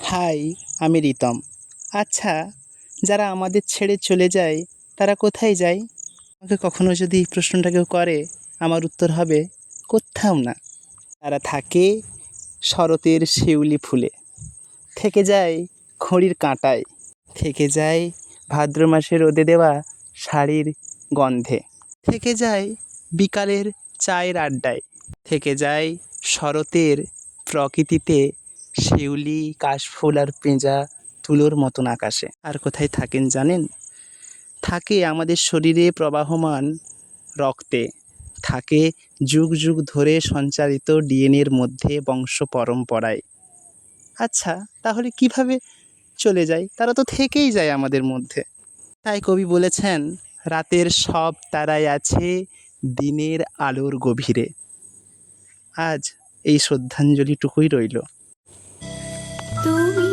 High, আমি রিতম। আচ্ছা, যারা আমাদের ছেড়ে চলে যায় তারা কোথায় যায়? আমাকে কখনো যদি এই প্রশ্নটা কেউ করে, আমার উত্তর হবে কোত্থাও না। তারা থাকে শরতের শিউলি ফুলে, থেকে যায় ঘড়ির কাঁটায়, থেকে যায় ভাদ্র মাসে রোদে দেওয়া শাড়ির গন্ধে, থেকে যায় বিকালের চায়ের আড্ডায়, থেকে যায় শরতের প্রকৃতিতে শিউলি, কাশফুল আর পেঁজা তুলোর মতন আকাশে। আর কোথায় থাকেন জানেন? থাকে আমাদের শরীরে প্রবাহমান রক্তে, থাকে যুগ যুগ ধরে সঞ্চারিত ডিএনএর মধ্যে বংশ পরম্পরায়। আচ্ছা, তাহলে কিভাবে চলে যায়? তারা তো থেকেই যায় আমাদের মধ্যে। তাই কবি বলেছেন, রাতের সব তারাই আছে দিনের আলোর গভীরে। আজ এই শ্রদ্ধাঞ্জলিটুকুই রইল। তুমি